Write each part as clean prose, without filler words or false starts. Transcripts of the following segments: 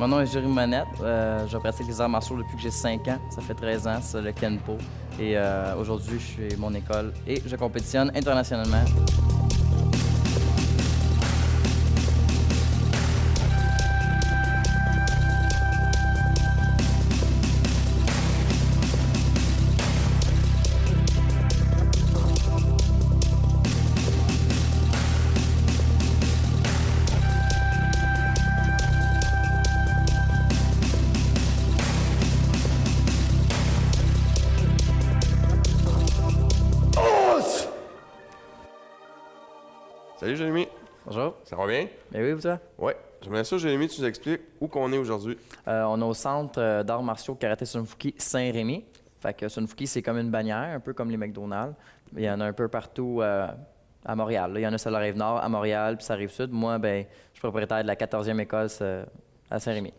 Mon nom est Jérémy Monette. Je pratique les arts martiaux depuis que j'ai 5 ans. Ça fait 13 ans, c'est le Kenpo. Et aujourd'hui, je suis à mon école et je compétitionne internationalement. Salut Jérémy, Bonjour. ça va bien? Ben oui, vous, toi? Ouais. J'aimerais ça, Jérémy, tu nous expliques où qu'on est aujourd'hui. On est au centre d'arts martiaux Karaté Sunfuki Saint-Rémy. Fait que Sunfuki, c'est comme une bannière, un peu comme les McDonald's. Il y en a un peu partout à Montréal. Là, il y en a sur la Rive-Nord, à Montréal, puis ça Rive-Sud. Moi, ben, je suis propriétaire de la 14e école à Saint-Rémy.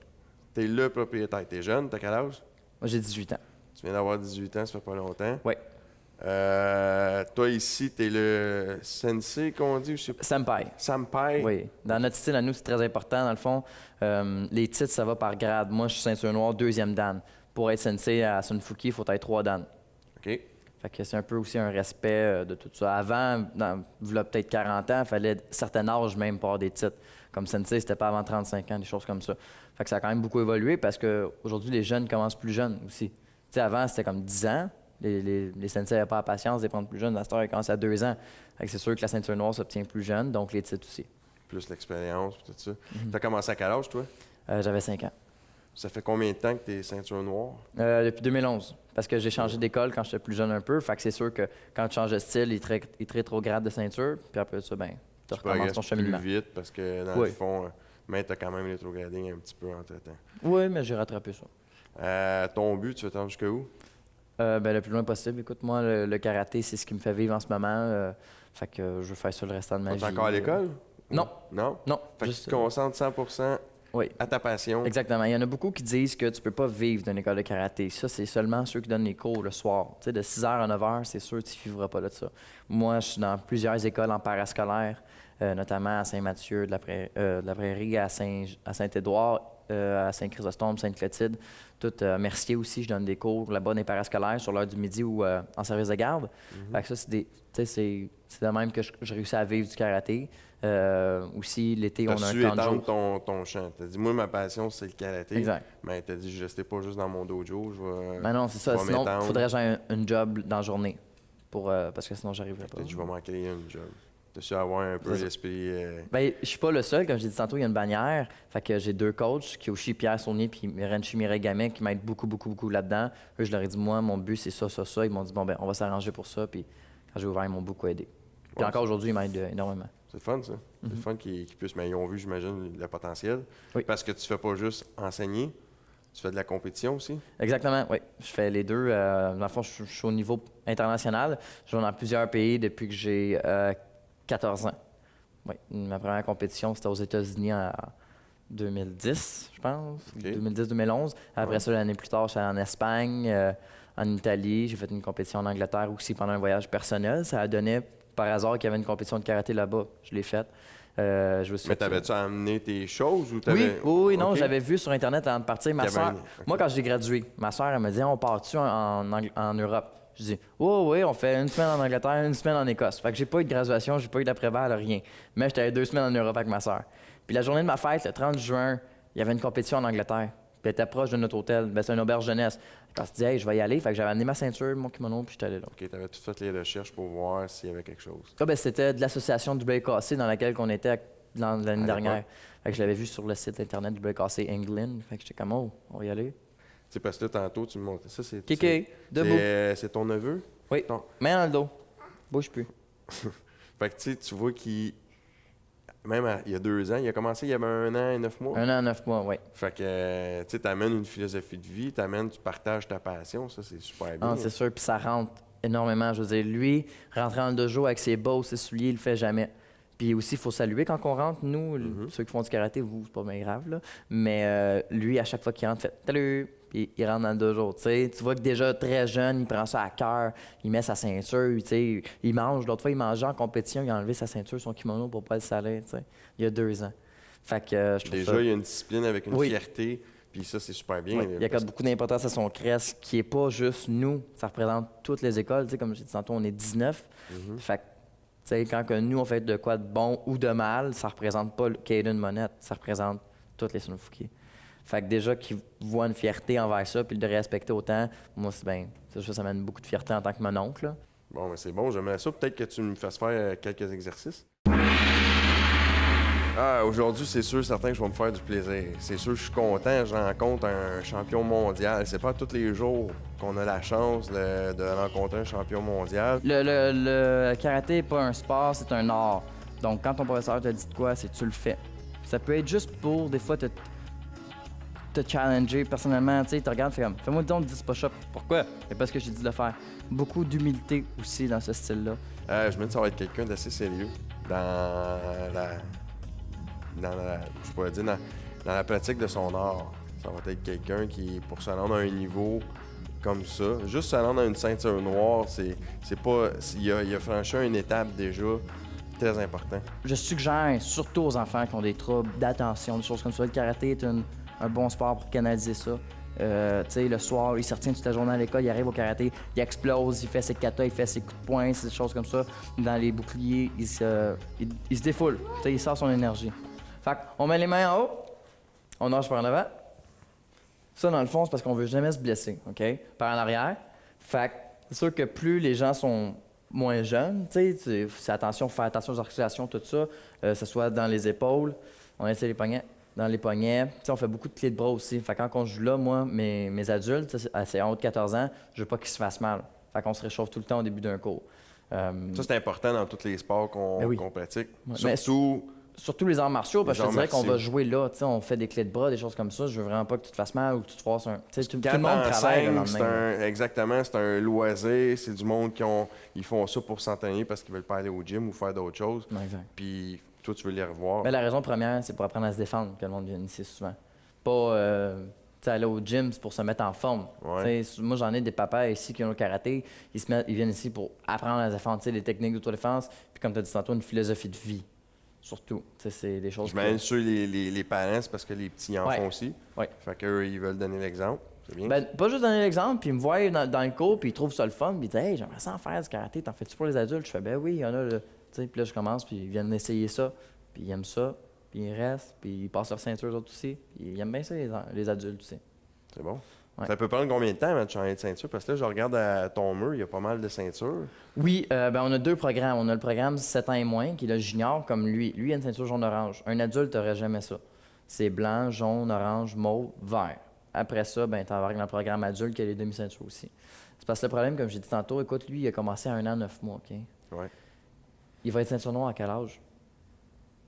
T'es le propriétaire. T'es jeune, t'as quel âge? Moi, j'ai 18 ans. Tu viens d'avoir 18 ans, ça fait pas longtemps. Oui. Toi, ici, t'es le sensei, qu'on dit, je sais pas. Senpai. Senpai. Oui. Dans notre style, à nous, c'est très important. Dans le fond, les titres, ça va par grade. Moi, je suis ceinture noire, 2e dan. Pour être sensei à Sunfuki, il faut être 3 dan. OK. Fait que c'est un peu aussi un respect de tout ça. Avant, v'là peut-être 40 ans, il fallait certain âge même pour avoir des titres. Comme sensei, c'était pas avant 35 ans, des choses comme ça. Fait que ça a quand même beaucoup évolué parce qu'aujourd'hui, les jeunes commencent plus jeunes aussi. Tu sais, avant, c'était comme 10 ans. Les sensei n'avaient pas la patience de les prendre plus jeunes. La star, ils commencent à 2 ans. Fait que c'est sûr que la ceinture noire s'obtient plus jeune, donc les titres aussi. Plus l'expérience, tout ça. T'as commencé à quel âge, toi? J'avais 5 ans. Ça fait combien de temps que t'es ceinture noire? Depuis 2011. Parce que j'ai changé d'école quand j'étais plus jeune un peu. Fait que c'est sûr que quand tu changes de style, il te rétrograde de ceinture. Puis après ça, ben, tu recommences ton cheminement. Plus vite parce que dans le fond, mais t'as quand même rétrogradé un petit peu entre-temps. Oui, mais j'ai rattrapé ça. Ton but, tu veux t'en jusqu'à où? Ben, le plus loin possible. Écoute, moi, le karaté, c'est ce qui me fait vivre en ce moment. Fait que je veux faire ça le restant de ma vie. Tu es encore à l'école? Non. Non? Non. Fait que juste, tu te concentres 100% oui. à ta passion. Exactement. Il y en a beaucoup qui disent que tu peux pas vivre d'une école de karaté. Ça, c'est seulement ceux qui donnent les cours le soir. Tu sais, de 6h à 9h, c'est sûr que tu ne vivras pas de ça. Moi, je suis dans plusieurs écoles en parascolaire, notamment à Saint-Mathieu, de la Prairie, à Saint-Édouard, à Saint-Chrysostome, Sainte-Clotilde. Mercier aussi, je donne des cours là-bas dans les parascolaires sur l'heure du midi ou en service de garde. Fait que ça, c'est de même que je réussis à vivre du karaté. Aussi, l'été, on a un camp de jour. ton champ. Tu as dit, moi, ma passion, c'est le karaté. Exact. Mais tu as dit, je ne restais pas juste dans mon dojo. Ben non, c'est ça. Sinon, il faudrait que j'aie un job dans la journée. Parce que sinon, j'arriverais pas. Peut-être que je vais m'en créer un job. Tu as su avoir un peu l'esprit. Ben, je suis pas le seul. Comme je l'ai dit tantôt, il y a une bannière. Fait que j'ai 2 coachs, Kyoshi Pierre Saunier puis Renchi Miregame, qui m'aident beaucoup là-dedans. Eux, je leur ai dit, moi, mon but, c'est ça. Ils m'ont dit, bon, ben, on va s'arranger pour ça. Puis quand j'ai ouvert, ils m'ont beaucoup aidé. Puis encore aujourd'hui, ils m'aident énormément. C'est le fun, ça. C'est le fun qu'ils puissent. Mais ils ont vu, j'imagine, le potentiel. Oui. Parce que tu fais pas juste enseigner, tu fais de la compétition aussi. Exactement, oui. Je fais les deux. Dans le fond, je suis au niveau international. Je vais dans plusieurs pays depuis que j'ai 14 ans. Oui. Ma première compétition, c'était aux États-Unis en 2010, je pense. Okay. 2010-2011. Après ça, l'année plus tard, je suis allé en Espagne, en Italie. J'ai fait une compétition en Angleterre aussi pendant un voyage personnel. Ça a donné par hasard qu'il y avait une compétition de karaté là-bas. Je l'ai faite. Mais t'avais-tu amené tes choses ou Oui, non, j'avais vu sur Internet avant de partir. Ma soeur, moi, quand j'ai gradué, ma soeur, elle me dit, on part-tu en Europe? Je dis, oui, on fait une semaine en Angleterre, une semaine en Écosse. Fait que j'ai pas eu de graduation, j'ai pas eu d'après-balle, rien. Mais j'étais allé 2 semaines en Europe avec ma soeur. Puis la journée de ma fête, le 30 juin, il y avait une compétition en Angleterre. Puis elle était proche de notre hôtel. Ben, c'est une auberge jeunesse. Quand je dis, hey, je vais y aller, fait que j'avais amené ma ceinture, mon kimono, puis j'étais allé là. OK, tu avais tout fait les recherches pour voir s'il y avait quelque chose. Ben, c'était de l'association WKC dans laquelle on était l'année dernière. Fait que je l'avais vu sur le site internet WKC England. Fait que j'étais comme, oh, on va y aller. Tu sais, parce que là, tantôt, tu me montrais ça. C'est Kéké, debout. C'est ton neveu? Oui. Main dans le dos. Bouge plus. Fait que tu vois qu'il. Même il y a 2 ans, il a commencé il y avait 1 an et 9 mois. 1 an et 9 mois, oui. Fait que tu amènes une philosophie de vie, tu partages ta passion, ça c'est super bien. Ah, c'est sûr, puis ça rentre énormément. Je veux dire, lui, rentrer en dojo avec ses bas ou ses souliers, il le fait jamais. Puis aussi, il faut saluer quand on rentre. Nous, ceux qui font du karaté, vous, c'est pas bien grave, là. Mais lui, à chaque fois qu'il rentre, il fait « Salut! » Puis il rentre dans le dojo, tu sais. Tu vois que déjà très jeune, il prend ça à cœur, il met sa ceinture, tu sais. Il mange. L'autre fois, il mangeait en compétition, il a enlevé sa ceinture, son kimono pour pas le saler, tu sais. Il y a 2 ans. Fait que je trouve Déjà, ça... il y a une discipline avec une Oui. fierté, puis ça, c'est super bien. Ouais, il accorde beaucoup d'importance à son crest, qui est pas juste nous, ça représente toutes les écoles. Tu sais, comme j'ai dit tantôt, on est 19. Fait que, tu sais, quand que nous, on fait de quoi de bon ou de mal, ça représente pas le Caden Monette, ça représente toutes les Sunfuki. Fait que déjà qu'ils voient une fierté envers ça, puis de respecter autant, moi, c'est bien. Ça mène beaucoup de fierté en tant que mon oncle, là. Bon, mais c'est bon, j'aimerais ça. Peut-être que tu me fasses faire quelques exercices. Ah, aujourd'hui, c'est sûr, certain que je vais me faire du plaisir. C'est sûr, je suis content. Je rencontre un champion mondial. C'est pas tous les jours qu'on a la chance de rencontrer un champion mondial. Le karaté n'est pas un sport, c'est un art. Donc, quand ton professeur te dit de quoi, c'est tu le fais. Ça peut être juste pour, des fois, te challenger personnellement. Tu sais, tu regardes, fais comme, fais-moi donc 10 push-ups. Pourquoi? C'est parce que j'ai dit de le faire. Beaucoup d'humilité aussi dans ce style-là. Je me dis que ça va être quelqu'un d'assez sérieux je pourrais dire, dans la pratique de son art. Ça va être quelqu'un qui, pour se rendre à un niveau comme ça, juste se rendre à une ceinture noire, c'est pas... Il a franchi une étape déjà très importante. Je suggère, surtout aux enfants qui ont des troubles d'attention, des choses comme ça, le karaté est un bon sport pour canaliser ça. Tu sais, le soir, il se retient toute la journée à l'école, il arrive au karaté, il explose, il fait ses katas, il fait ses coups de poing, ces choses comme ça. Dans les boucliers, il se défoule, tu sais, il sort son énergie. Fait qu'on met les mains en haut, on nage par en avant. Ça, dans le fond, c'est parce qu'on veut jamais se blesser, OK? Par en arrière. Fait que c'est sûr que plus les gens sont moins jeunes, tu sais, c'est attention, faire attention aux articulations, tout ça, que ce soit dans les épaules, on essaie les poignets, dans les poignets. Tu sais, on fait beaucoup de clés de bras aussi. Fait que quand on joue là, moi, mes adultes, c'est en haut de 14 ans, je veux pas qu'ils se fassent mal. Fait qu'on se réchauffe tout le temps au début d'un cours. Ça, c'est important dans tous les sports qu'on oui. pratique. Ouais, Surtout les arts martiaux, parce que je te dirais qu'on martiaux. va jouer là, tu sais, on fait des clés de bras, des choses comme ça. Je veux vraiment pas que tu te fasses mal ou que tu te fasses un. Tu sais, tout le monde travaille le lendemain. Exactement, c'est un loisir. C'est du monde ils font ça pour s'entraîner parce qu'ils veulent pas aller au gym ou faire d'autres choses. Exact. Puis toi, tu veux les revoir. Mais la raison première, c'est pour apprendre à se défendre que le monde vient ici souvent. Pas tu sais, aller au gym, c'est pour se mettre en forme. Ouais. Tu sais, moi, j'en ai des papas ici qui ont le karaté. Ils viennent ici pour apprendre à se défendre, tu sais, des techniques d'autodéfense. Puis comme tu as dit tantôt, une philosophie de vie. Surtout. Tu sais, c'est des choses. Je m'imagine sur les parents, c'est parce que les petits en font aussi. Ouais. Fait qu'eux, ils veulent donner l'exemple. C'est bien. Ben, pas juste donner l'exemple, puis ils me voient dans le cours, puis ils trouvent ça le fun, puis ils disent Hey, j'aimerais ça en faire du karaté, t'en fais-tu pour les adultes? Je fais Ben oui, il y en a. Tu sais, puis là, je commence, puis ils viennent essayer ça, puis ils aiment ça, puis ils restent, puis ils passent leur ceinture, eux autres aussi. Puis ils aiment bien ça, les adultes aussi. C'est bon. Ouais. Ça peut prendre combien de temps avant de changer de ceinture? Parce que là, je regarde à ton mur, il y a pas mal de ceintures. Oui, ben on a 2 programmes. On a le programme 7 ans et moins, qui est le junior, comme lui. Lui, il a une ceinture jaune-orange. Un adulte n'aurait jamais ça. C'est blanc, jaune, orange, mauve, vert. Après ça, ben, tu vas dans le programme adulte qui a les demi-ceintures aussi. C'est parce que le problème, comme j'ai dit tantôt, écoute, lui, il a commencé à 1 an, 9 mois, OK? Ouais. Il va être ceinture noire à quel âge?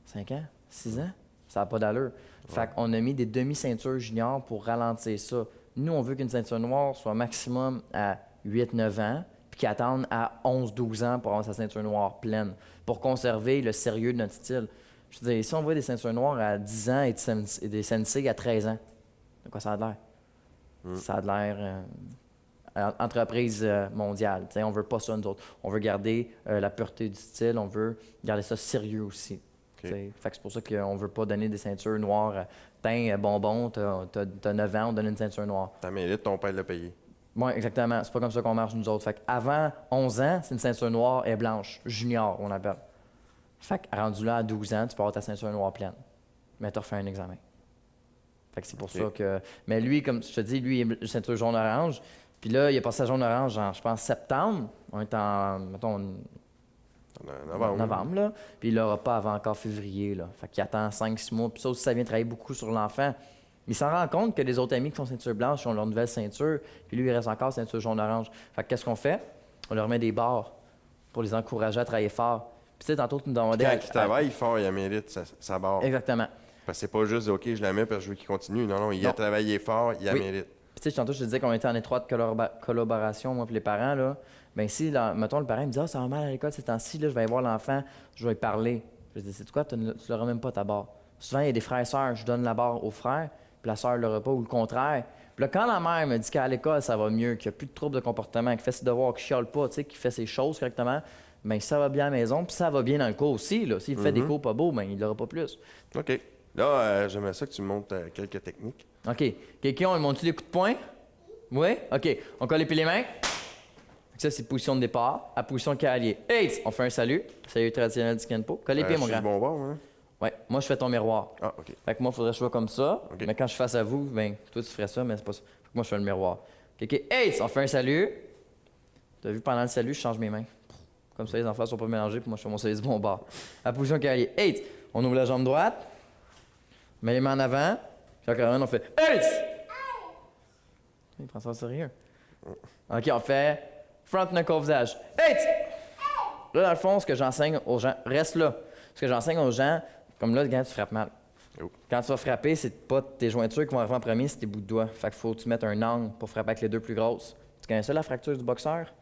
5 ans? 6 ans? Ça n'a pas d'allure. Fait qu'on a mis des demi-ceintures juniors pour ralentir ça. Nous, on veut qu'une ceinture noire soit maximum à 8-9 ans, puis qu'elle attende à 11-12 ans pour avoir sa ceinture noire pleine, pour conserver le sérieux de notre style. Je veux dire, si on voit des ceintures noires à 10 ans et des sensei à 13 ans, de quoi ça a l'air? Ça a l'air entreprise mondiale. T'sais, on veut pas ça, nous autres. On veut garder la pureté du style, on veut garder ça sérieux aussi. Fait que c'est pour ça qu'on veut pas donner des ceintures noires. Tiens, bonbon, t'as 9 ans, on donne une ceinture noire. Ta mérite, ton père l'a payé. Oui, exactement. C'est pas comme ça qu'on marche, nous autres. Fait qu'avant 11 ans, c'est une ceinture noire et blanche. Junior, on appelle. Fait que rendu là à 12 ans, tu peux avoir ta ceinture noire pleine. Mais tu refais un examen. Fait que c'est pour ça que... Mais lui, comme je te dis, lui, il est ceinture jaune-orange. Puis là, il a passé sa jaune-orange en, je pense, septembre. On est en, mettons, novembre, là. Puis il l'aura pas avant encore février, là. Fait qu'il attend 5-6 mois. Puis ça aussi, ça vient travailler beaucoup sur l'enfant. Il s'en rend compte que les autres amis qui sont ceinture blanche ont leur nouvelle ceinture. Puis lui, il reste encore ceinture jaune-orange. Fait que qu'est-ce qu'on fait? On leur met des barres pour les encourager à travailler fort. Puis tu sais, tantôt, tu nous demandais... Quand il travaille fort, il mérite sa barre. Exactement. Parce que c'est pas juste, OK, je la mets parce que je veux qu'il continue. Non, il a travaillé fort, il mérite. Puis tu sais, tantôt, je te disais qu'on était en étroite collaboration, moi et les parents, là. Bien, si, là, mettons, le parent me dit « Ah, ça va mal à l'école ces temps-ci, là, je vais aller voir l'enfant, je vais lui parler. » Je dis « C'est quoi, tu l'auras même pas ta barre. » Souvent, il y a des frères et sœurs, je donne la barre aux frères, puis la sœur ne l'aura pas, ou le contraire. Puis là, quand la mère me dit qu'à l'école, ça va mieux, qu'il n'y a plus de troubles de comportement, qu'il fait ses devoirs, qu'il ne chiale pas, tu sais, qu'il fait ses choses correctement, bien, ça va bien à la maison, puis ça va bien dans le cours aussi, là. S'il fait des cours pas beaux, bien, il n'aura pas plus. OK. Là, j'aimerais ça que tu me montres quelques techniques. OK. Quelqu'un, on monte-tu les coups de poing? Oui? OK. On colle les pieds les mains. Ça, c'est position de départ. À position de cavalier. Hey! On fait un salut. Salut traditionnel du Kenpo. Colle les pieds, mon Je suis grand. du bon bord, hein? Ouais. Moi, je fais ton miroir. Ah, OK. Fait que moi, il faudrait que je sois comme ça. OK. Mais quand je suis face à vous, ben, toi, tu ferais ça, mais c'est pas ça. Fait que moi, je fais le miroir. OK. Hey! On fait un salut. T'as vu, pendant le salut, je change mes mains. Comme ça, les enfants sont pas mélangés, puis moi, je fais mon salut du bon bord. À position de cavalier. Hey! On ouvre la jambe droite. On met les mains en avant. Puis encore on fait Hey! Il prend ça au sérieux. OK, on fait front knuckle au visage. Hey! Là, dans le fond, ce que j'enseigne aux gens, reste là. Ce que j'enseigne aux gens, comme là, quand tu frappes mal. Oh. Quand tu vas frapper, c'est pas tes jointures qui vont arriver en premier, c'est tes bouts de doigts. Fait qu'il faut que tu mettes un angle pour frapper avec les deux plus grosses. Tu connais ça, la fracture du boxeur?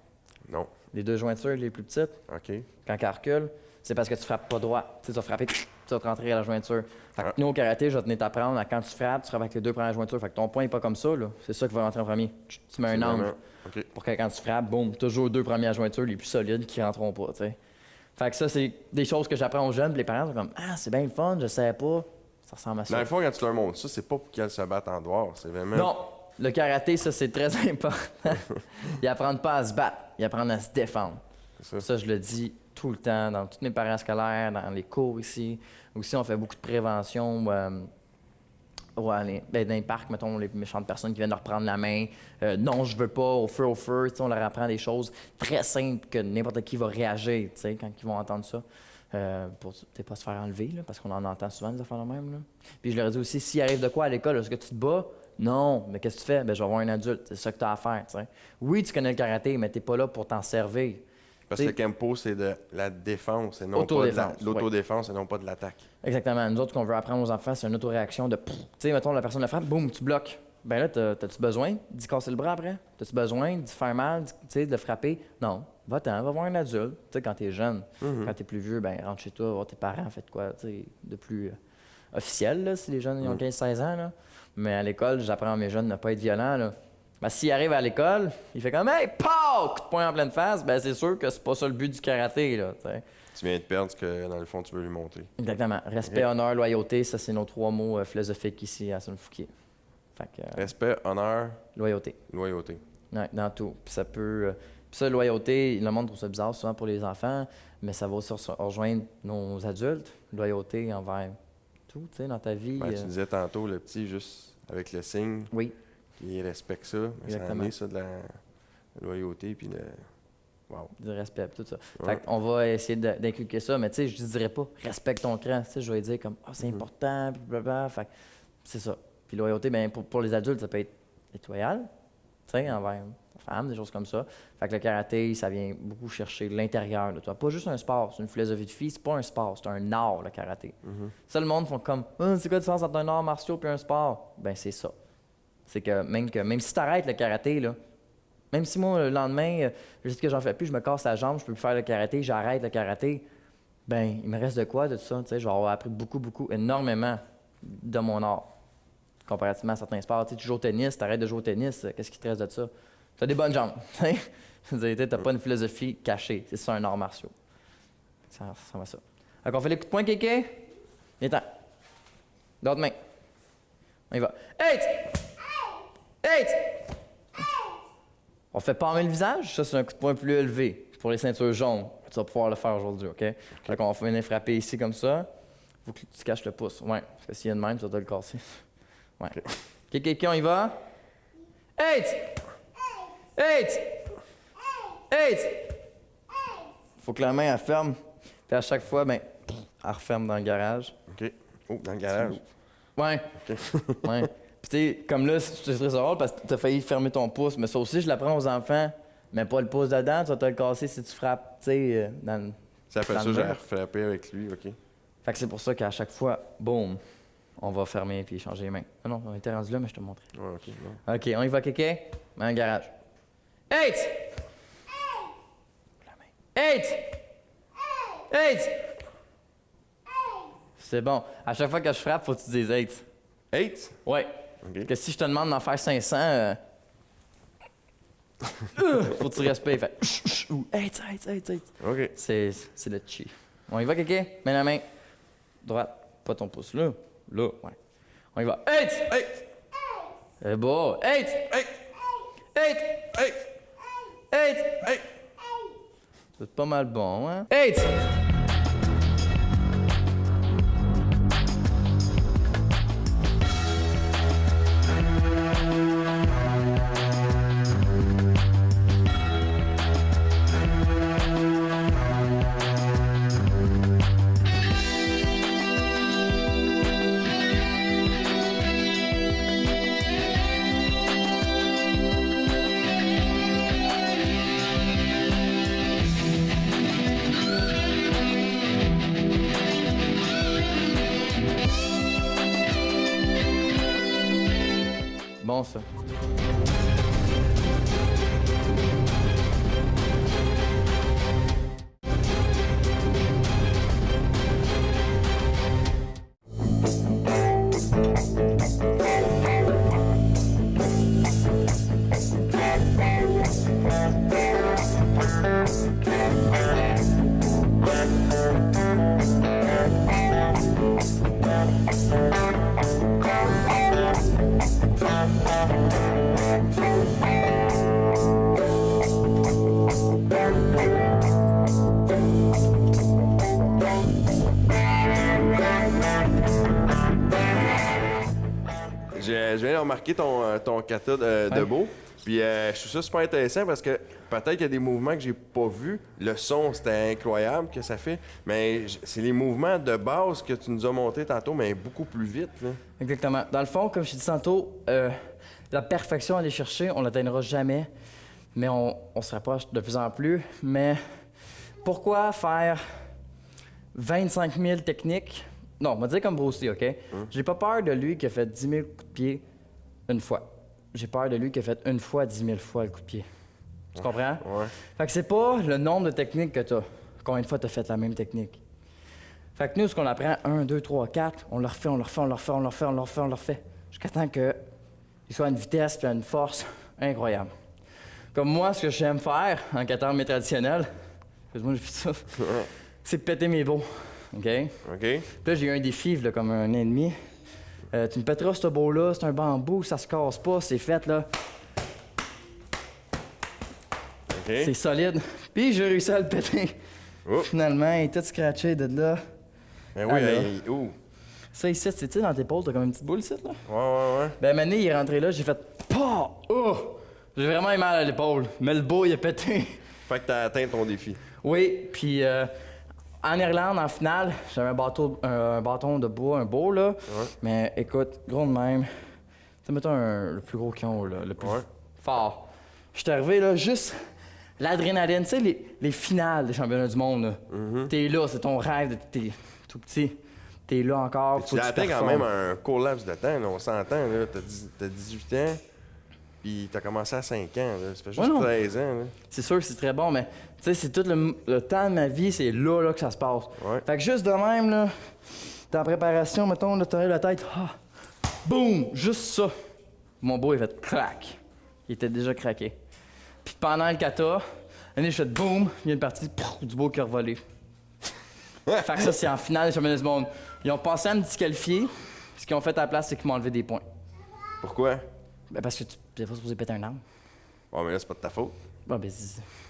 Non. Les deux jointures les plus petites, OK. quand elle recule, c'est parce que tu frappes pas droit. Tu sais, tu vas frapper, tu vas te rentrer à la jointure. Fait que nous, au karaté, je vais tenir t'apprendre à quand tu frappes avec les deux premières jointures. Fait que ton poing n'est pas comme ça, là. C'est ça qui va rentrer en premier. Tu mets un angle. Vraiment... OK. Pour que quand tu frappes, boum, toujours deux premières jointures les plus solides qui rentreront pas, tu sais. Fait que ça, c'est des choses que j'apprends aux jeunes, puis les parents sont comme Ah, c'est bien le fun, je savais pas. Ça ressemble à ça. Dans le fond, quand tu leur montres ça, c'est pas pour qu'elles se battent en dehors. C'est vraiment. Non, le karaté, ça, c'est très important. Ils apprennent pas à se battre, ils apprennent à se défendre. C'est ça. Ça, je le dis tout le temps, dans tous mes parascolaires, dans les cours ici. Aussi, on fait beaucoup de prévention. Dans les parcs, mettons, les méchantes personnes qui viennent leur prendre la main. Non, je veux pas, au feu, tu sais, on leur apprend des choses très simples que n'importe qui va réagir, tu sais, quand ils vont entendre ça. Pour peut-être pas se faire enlever, là, parce qu'on en entend souvent des affaires de même. Là. Puis je leur ai dit aussi, s'il arrive de quoi à l'école, est-ce que tu te bats? Non, mais qu'est-ce que tu fais? Ben, je vais voir un adulte, c'est ça que tu as à faire, tu sais. Oui, tu connais le karaté, mais t'es pas là pour t'en servir. Parce que le Kempo, c'est de la défense et non pas de Autodéfense, l'autodéfense et non pas de l'attaque. Exactement. Nous autres, ce qu'on veut apprendre aux enfants, c'est une autoréaction de tu sais, mettons, la personne le frappe, boum, tu bloques. Ben là, t'as-tu besoin d'y casser le bras après? T'as-tu besoin d'y faire mal, tu sais, de le frapper? Non. Va-t'en, va voir un adulte. Tu sais, quand t'es jeune, quand t'es plus vieux, ben rentre chez toi, va voir tes parents, faites quoi, tu sais, de plus officiel, là, si les jeunes ils ont 15-16 ans, là. Mais à l'école, j'apprends à mes jeunes de ne pas être violents, là. Ben, s'il arrive à l'école, il fait comme Hey, pow! Coup de poing en pleine face, ben c'est sûr que c'est pas ça le but du karaté, là, t'sais. Tu viens de perdre ce que, dans le fond, tu veux lui montrer. Exactement. Respect, honneur, loyauté, ça, c'est nos 3 mots philosophiques ici à Sunfuki. Fait que, Respect, honneur, loyauté. loyauté. Ouais, dans tout. Puis ça peut. Puis ça, loyauté, le monde trouve ça bizarre souvent pour les enfants, mais ça va aussi rejoindre nos adultes. Loyauté envers tout, tu sais, dans ta vie. Ben, tu disais tantôt, le petit, juste avec le signe, Oui, il respecte ça. Mais ça en Exactement. est, ça, de la loyauté, puis de... Wow. du respect, puis tout ça. Ouais. Fait qu'on va essayer d'inculquer ça, mais tu sais, je dirais pas respecte ton cran. Tu sais, je vais dire comme c'est important, puis blablabla. Fait que c'est ça. Puis loyauté, ben pour les adultes, ça peut être loyal, tu sais, envers ta femme, des choses comme ça. Fait que le karaté, ça vient beaucoup chercher l'intérieur de toi. Pas juste un sport, c'est une philosophie de vie, c'est pas un sport, c'est un art, le karaté. Ça, le monde font comme c'est quoi la différence entre un art martial et un sport? Ben c'est ça. C'est que même si tu arrêtes le karaté, là, même si moi, le lendemain, je sais que j'en fais plus, je me casse la jambe, je peux plus faire le karaté, j'arrête le karaté, ben il me reste de quoi de tout ça? Tu sais, je vais avoir appris beaucoup, énormément de mon art, comparativement à certains sports. Tu sais, tu joues au tennis, tu arrêtes de jouer au tennis, qu'est-ce qui te reste de ça? Tu as des bonnes jambes. Tu n'as pas une philosophie cachée, c'est ça un art martial. Ça ressemble à ça. Donc on fait les coups de poing, kéké? Viens-t'en. D'autres mains. On y va. Hey! Hey! On fait palmer le visage, ça c'est un coup de poing plus élevé pour les ceintures jaunes. Tu vas pouvoir le faire aujourd'hui, OK? Donc on va venir frapper ici comme ça. Faut que tu caches le pouce. Ouais, parce que s'il y a de même, tu vas te le casser. Ouais. OK, quelqu'un, on y va? Hey! Hey! Hey! Faut que la main, elle ferme. Puis à chaque fois, ben, elle referme dans le garage. OK. Oh, dans le garage. Ouais. OK. Ouais. Puis tu sais, comme là, c'est très drôle parce que t'as failli fermer ton pouce, mais ça aussi, je l'apprends aux enfants. Mais pas le pouce dedans, tu vas te le casser si tu frappes, tu sais, dans le... Ça fait dans ça, le j'ai mur. frappé avec lui, OK. Fait que c'est pour ça qu'à chaque fois, boum, on va fermer puis changer les mains. Ah non, on était rendu là, mais je te montrais. Ouais, OK. Non. OK, on y va, kéké? Dans le garage. Hey! La main. Hey! Hey! C'est bon. À chaque fois que je frappe, faut que tu dises hey. 8? Ouais. OK. Que si je te demande d'en faire 500, faut que tu respectes. Fait ou hey. OK. C'est le chi. On y va, kéké? Mets la main. Droite. Pas ton pouce là. Là, ouais. On y va. 8! 8! C'est beau. 8! 8! 8! 8! 8! 8! C'est pas mal bon, hein? 8! Bon, ça. Je viens de remarquer ton kata de beau. Puis je trouve ça super intéressant parce que peut-être qu'il y a des mouvements que j'ai pas vus. Le son, c'était incroyable que ça fait. Mais c'est les mouvements de base que tu nous as montrés tantôt, mais beaucoup plus vite. Là. Exactement. Dans le fond, comme je t'ai dit tantôt, la perfection à aller chercher, on l'atteindra jamais, mais on se rapproche de plus en plus. Mais pourquoi faire 25 000 techniques? Non, on va dire comme Bruce Lee, OK? J'ai pas peur de lui qui a fait 10 000 coups de pied une fois. J'ai peur de lui qui a fait une fois 10 000 fois le coup de pied. Tu comprends? Ouais. Fait que c'est pas le nombre de techniques que t'as. Combien de fois t'as fait la même technique? Fait que nous, ce qu'on apprend, 1, 2, 3, 4, on le refait, on le refait, on le refait, on le refait, on le refait, on le refait. Jusqu'à temps qu'il soit à une vitesse puis à une force incroyable. Comme moi, ce que j'aime faire en 4 mais traditionnel, excuse-moi, j'ai fait ça, c'est péter mes beaux. OK? OK. Puis là, j'ai eu un défi, là, comme un an et demi. Tu me pèteras ce beau-là, c'est un bambou, ça se casse pas, c'est fait, là. OK. C'est solide. Puis j'ai réussi à le péter. Oh. Finalement, il est tout scratché de là. Ben oui, là. Ça ici, tu sais, dans tes épaules, t'as comme une petite boule ici, là. Ouais. Ben, Mané, il est rentré là, j'ai fait PAH! Oh! J'ai vraiment eu mal à l'épaule, mais le beau, il a pété. Fait que t'as atteint ton défi. Oui, puis en Irlande, en finale, j'avais un bâton de bois, un beau, là. Ouais. Mais écoute, gros de même. Tu sais, mettons le plus gros qu'ils ont, là, le plus fort. J'étais arrivé, là, juste l'adrénaline, tu sais, les finales des championnats du monde, là. T'es là, c'est ton rêve, t'es tout petit. T'es là encore, Tu l'as atteint quand même un court laps de temps, là, on s'entend, là. T'as 18 ans, puis t'as commencé à 5 ans, là. Ça fait juste 13 ans, là. C'est sûr que c'est très bon, mais tu sais, c'est tout le temps de ma vie, c'est là que ça se passe. Ouais. Fait que juste de même, là, dans la préparation, mettons, là, t'aurais la tête, boum, juste ça. Mon beau, il fait crac. Il était déjà craqué. Puis pendant le kata, je fais boum, il y a une partie du beau qui a revolé. Fait que ça, c'est en finale des championnats du monde. Ils ont pensé à me disqualifier. Ce qu'ils ont fait à la place, c'est qu'ils m'ont enlevé des points. Pourquoi? Ben parce que tu n'es pas supposé péter un arbre. Bon, mais là, c'est pas de ta faute. Bon, ben,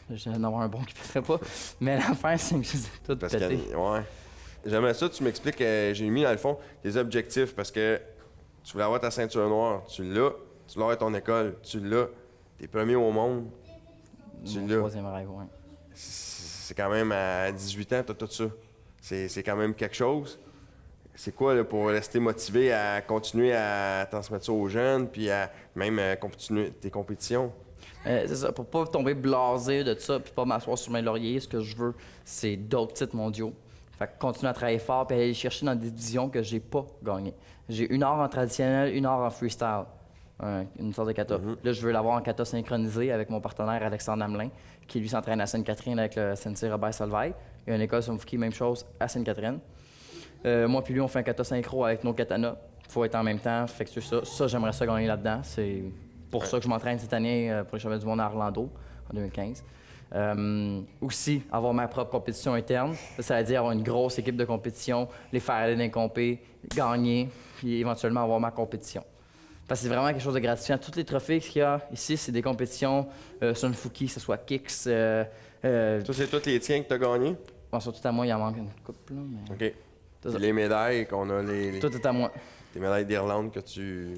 je viens d'en avoir un bon qui pèterait pas. Mais l'affaire, c'est que je les ai tout Parce pété. que, ouais. J'aimerais ça, tu m'expliques, j'ai mis dans le fond tes objectifs parce que tu voulais avoir ta ceinture noire, tu l'as. Tu voulais avoir ton école, tu l'as. T'es premier au monde, tu Mon l'as. troisième rêve, ouais. C'est quand même à 18 ans, t'as tout ça. C'est quand même quelque chose. C'est quoi là, pour rester motivé à continuer à transmettre ça aux jeunes, puis à même continuer tes compétitions? C'est ça, pour pas tomber blasé de ça, puis pas m'asseoir sur mes lauriers, ce que je veux, c'est d'autres titres mondiaux. Fait que continuer à travailler fort, puis aller chercher dans des divisions que j'ai pas gagnées. J'ai une heure en traditionnel, une heure en freestyle, une sorte de kata. Là, je veux l'avoir en kata synchronisé avec mon partenaire Alexandre Hamelin, qui lui s'entraîne à Sainte-Catherine avec le sensei Robert Solveig. Il y a une école Somfuki, même chose, à Sainte-Catherine. Moi puis lui, on fait un kata synchro avec nos katanas. Faut être en même temps, fait que c'est ça. Ça, j'aimerais ça gagner là-dedans. C'est pour ça que je m'entraîne cette année pour les championnats du monde à Orlando, en 2015. Aussi, avoir ma propre compétition interne. Ça veut dire avoir une grosse équipe de compétition, les faire aller dans les compés, gagner, puis éventuellement avoir ma compétition. Parce que c'est vraiment quelque chose de gratifiant. Tous les trophées qu'il y a ici, c'est des compétitions Sunfuki, que ce soit Kicks. Ça, c'est tous les tiens que tu as gagnés? Bon, surtout à moi, il en manque une couple. Là, mais... OK. Puis les médailles qu'on a, Tout est à moi. les médailles d'Irlande que tu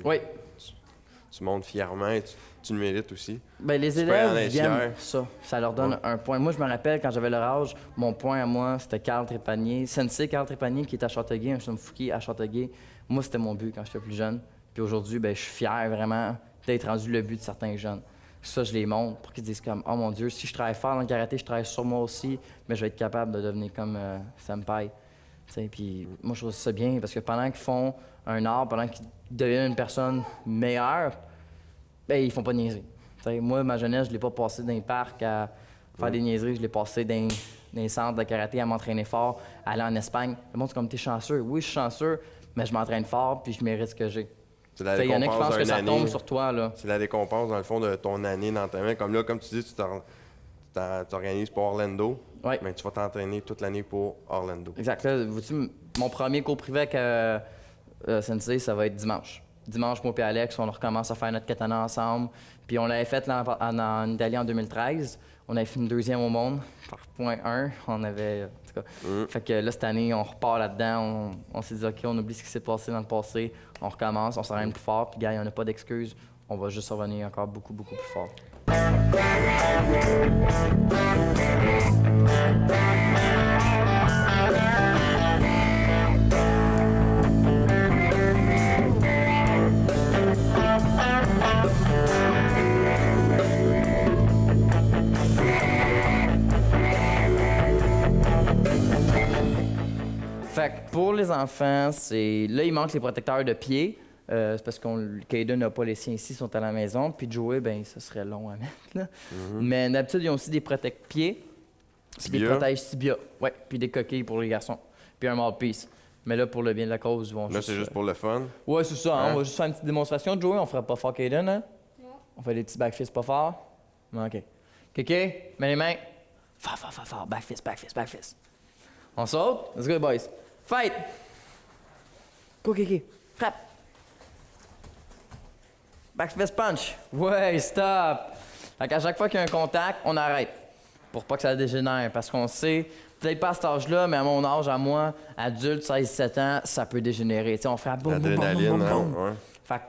montres fièrement et tu le mérites aussi. Ben, les élèves viennent ça leur donne un point. Moi, je me rappelle, quand j'avais leur âge, mon point à moi, c'était Carl Trépanier. Sensei Carl Trépanier, qui est à Châteauguay, un Sunfuki à Châteauguay. Moi, c'était mon but quand j'étais plus jeune. Puis aujourd'hui, ben, je suis fier vraiment d'être rendu le but de certains jeunes. Ça, je les montre pour qu'ils disent comme « Oh mon Dieu, si je travaille fort dans le karaté, je travaille sur moi aussi, mais je vais être capable de devenir comme Senpai. » Puis moi, je trouve ça bien parce que pendant qu'ils font un art, pendant qu'ils deviennent une personne meilleure, ben ils font pas de niaiseries. T'sais, moi, ma jeunesse, je l'ai pas passé dans les parcs à faire des niaiseries, je l'ai passé dans les centres de karaté à m'entraîner fort, à aller en Espagne. Le monde, c'est comme « T'es chanceux. » Oui, je suis chanceux, mais je m'entraîne fort puis je mérite ce que j'ai. C'est la récompense. Il y en a qui pensent que ça tombe sur toi, là. C'est la récompense, dans le fond, de ton année d'entraînement. Comme là, comme tu dis, tu t'organises pour Orlando. Ouais. Mais tu vas t'entraîner toute l'année pour Orlando. Exact. Là, vois-tu, mon premier cours privé avec Sensei, ça va être dimanche. Dimanche, moi et Alex, on recommence à faire notre katana ensemble. Puis on l'avait fait là, en Italie en 2013. On avait fini deuxième au monde, par point 1. On avait... En tout cas. Fait que là, cette année, on repart là-dedans. On s'est dit, OK, on oublie ce qui s'est passé dans le passé. On recommence, on s'entraîne plus fort. Puis, gars, il n'y en a pas d'excuses. On va juste revenir encore beaucoup, beaucoup plus fort. Fait que pour les enfants, c'est là, il manque les protecteurs de pieds. C'est parce que Caden n'a pas les siens ici, ils sont à la maison. Puis Joey, ben ça serait long à mettre. Là. Mais d'habitude, ils ont aussi des protège-pieds. Puis des protèges tibia. Ouais, puis des coquilles pour les garçons. Puis un mouthpiece. Mais là, pour le bien de la cause, ils vont là, c'est juste pour le fun. Ouais, c'est ça. Hein? On va juste faire une petite démonstration. Joey, on ferait pas fort Caden, hein? Non. On fait des petits backfists pas forts. OK. Kéké, mets les mains. Fort, fort, fort, fort. Backfist, backfist, backfist. On saute. Let's go, boys. Fight! Go, Kéké. Frappe. Backfist punch. Ouais, stop. Fait qu'à chaque fois qu'il y a un contact, on arrête. Pour pas que ça dégénère. Parce qu'on sait, peut-être pas à cet âge-là, mais à mon âge, à moi, adulte, 16-17 ans, ça peut dégénérer. T'sais, on fait boum, boum, boum, boum, boum, boum. Ouais. Fait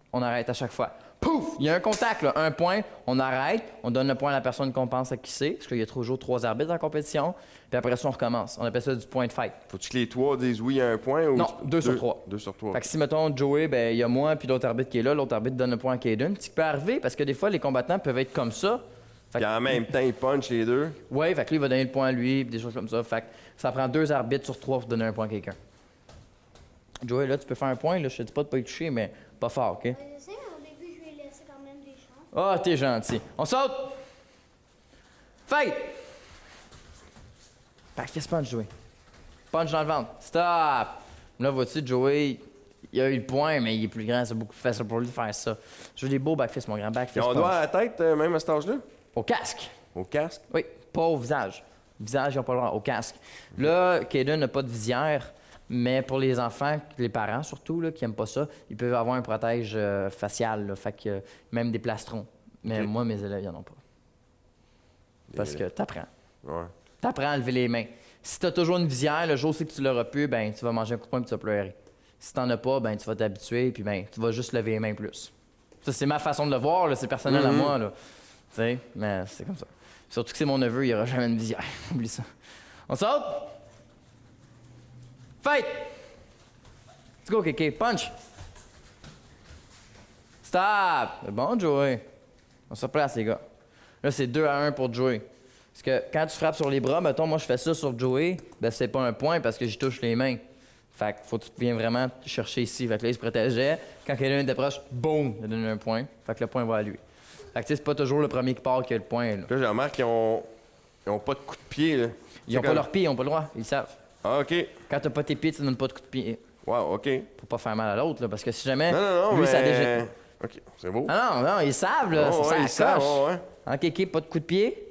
qu'on arrête à chaque fois. Pouf! Il y a un contact, là, un point, on arrête, on donne le point à la personne qu'on pense à qui c'est, parce qu'il y a toujours 3 arbitres dans la compétition, puis après ça, on recommence. On appelle ça du point de fight. Faut-tu que les 3 disent oui, il y a un point ou. Non, 2 sur 3. 2 sur 3. Fait que si, mettons, Joey, ben il y a moi, puis l'autre arbitre qui est là, l'autre arbitre donne le point à Caden. Ce qui peut arriver, parce que des fois, les combattants peuvent être comme ça. Puis en même temps, ils punchent les deux. Ouais, fait que lui, il va donner le point à lui, puis des choses comme ça. Fait que ça prend 2 arbitres sur 3 pour donner un point à quelqu'un. Joey, là, tu peux faire un point, là, je te dis pas de pas y toucher, mais pas fort, OK? Je sais, au début, je vais laisser quand même des chances. Ah, t'es gentil. On saute! Fight! Backfist punch, Joey. Punch dans le ventre. Stop! Là, vois-tu, Joey, il a eu le point, mais il est plus grand, c'est beaucoup plus facile pour lui de faire ça. Je veux des beaux backfists, mon grand. Backfist Et on punch. doit à la tête, même à cet âge-là? Au casque. Au casque? Oui, pas au visage. Le visage, ils n'ont pas le droit. Au casque. Là, Caden n'a pas de visière, mais pour les enfants, les parents surtout, là, qui n'aiment pas ça, ils peuvent avoir un protège facial, là, fait que même des plastrons. Mais Ok. moi, mes élèves, ils n'en ont pas. Parce que t'apprends. Ouais. T'apprends à lever les mains. Si t'as toujours une visière, le jour où c'est que tu l'auras plus, ben tu vas manger un coup de poing et tu vas pleurer. Si t'en as pas, ben tu vas t'habituer puis ben tu vas juste lever les mains plus. Ça, c'est ma façon de le voir, là, c'est personnel à moi, là. Tu sais, mais c'est comme ça. Surtout que c'est mon neveu, il aura jamais une visière. Oublie ça. On saute! Fight! Let's go, Kéké. Punch! Stop! C'est bon, Joey. On se replace, les gars. Là, c'est 2-1 pour Joey. Parce que quand tu frappes sur les bras, mettons, moi, je fais ça sur Joey, ben c'est pas un point parce que j'y touche les mains. Fait que faut que tu viennes vraiment te chercher ici. Fait que là, il se protégeait. Quand quelqu'un t'approche, boum, il donne un point. Fait que le point va à lui. Fait que tu sais, c'est pas toujours le premier qui part qui a le point, là. Là, j'ai remarqué qu'ils ont pas de coup de pied, là. Ils ont pas leurs pieds, ils ont pas le droit. Ils le savent. Ah, OK. Quand t'as pas tes pieds, tu donnes pas de coup de pied. Wow, OK. Pour pas faire mal à l'autre, là. Parce que si jamais. Non, lui, mais... ça dégénère. OK, c'est beau. Ah non, ils savent, là. Oh, ça ouais, ils savent, accroche. ouais. En kéké, pas de coup de pied.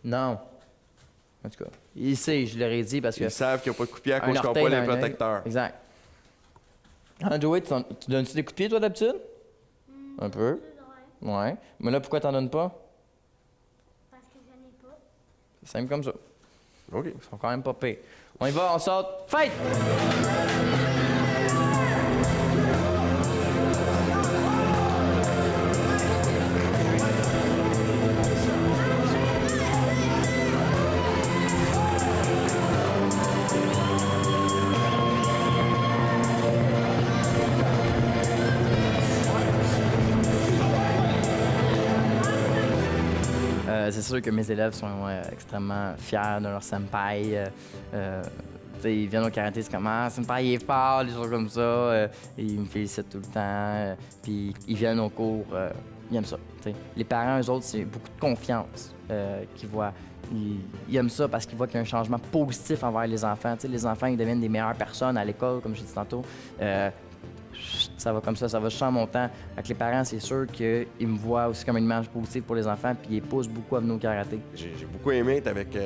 Non. En tout cas, il sait, je leur ai dit parce que. Ils savent qu'il n'y a pas de coup de pied à un cause qu'ils n'ont orteil pas les dans un œil. protecteurs. Exact. Ah, Joey, tu donnes-tu des coups de pied, toi, d'habitude? Un peu. Ouais, Ouais. Mais là, pourquoi t'en donnes pas? parce que j'en ai pas. C'est simple comme ça. OK. Ils sont quand même pas pires. On y va, on saute. Fight! C'est sûr que mes élèves sont extrêmement fiers de leur senpai. Ils viennent au karaté, c'est comme « Ah, senpai, il est fort », des choses comme ça. Ils me félicitent tout le temps. Puis ils viennent au cours, ils aiment ça. T'sais. Les parents, eux autres, c'est beaucoup de confiance qu'ils voient. Ils aiment ça parce qu'ils voient qu'il y a un changement positif envers les enfants. T'sais, les enfants, ils deviennent des meilleures personnes à l'école, comme je dit tantôt. Ça va comme ça va juste en montant. Avec les parents, c'est sûr qu'ils me voient aussi comme une image positive pour les enfants, puis ils poussent beaucoup à venir au karaté. J'ai beaucoup aimé être avec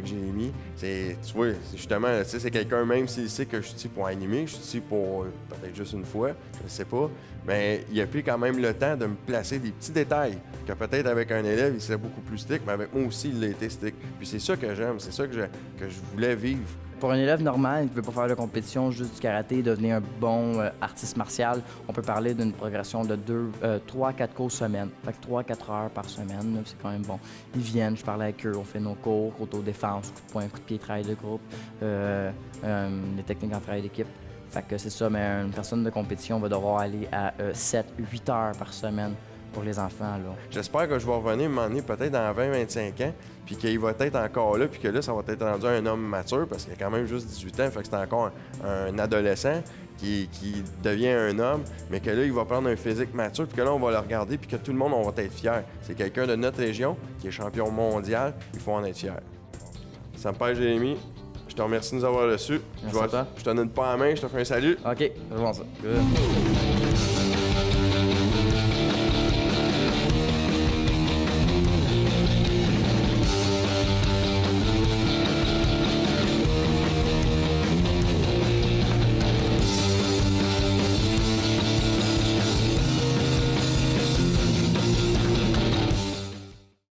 Jérémy. Tu vois, justement, c'est quelqu'un, même s'il sait que je suis ici pour animer, je suis ici pour peut-être juste une fois, je ne sais pas, mais il a pris quand même le temps de me placer des petits détails que peut-être avec un élève, il serait beaucoup plus strict, mais avec moi aussi, il a été strict. Puis c'est ça que j'aime, c'est ça que je voulais vivre. Pour un élève normal qui ne veut pas faire de compétition, juste du karaté, devenir un bon artiste martial, on peut parler d'une progression de 3 à 4 cours semaine. Fait que 3 à 4 heures par semaine, là, c'est quand même bon. Ils viennent, je parle avec eux, on fait nos cours, autodéfense, coup de poing, coup de pied, travail de groupe, les techniques en travail d'équipe. Fait que c'est ça, mais une personne de compétition va devoir aller à 7-8 heures par semaine pour les enfants, là. J'espère que je vais revenir m'emmener peut-être dans 20-25 ans, puis qu'il va être encore là, puis que là, ça va être rendu un homme mature, parce qu'il a quand même juste 18 ans, fait que c'est encore un adolescent qui devient un homme, mais que là, il va prendre un physique mature, puis que là, on va le regarder, puis que tout le monde, on va être fiers. C'est quelqu'un de notre région qui est champion mondial, il faut en être fier. Ça me perd, Jérémy. Je te remercie de nous avoir reçus. Merci à toi. Je te donne pas la main, je te fais un salut. OK, c'est bon ça. Good.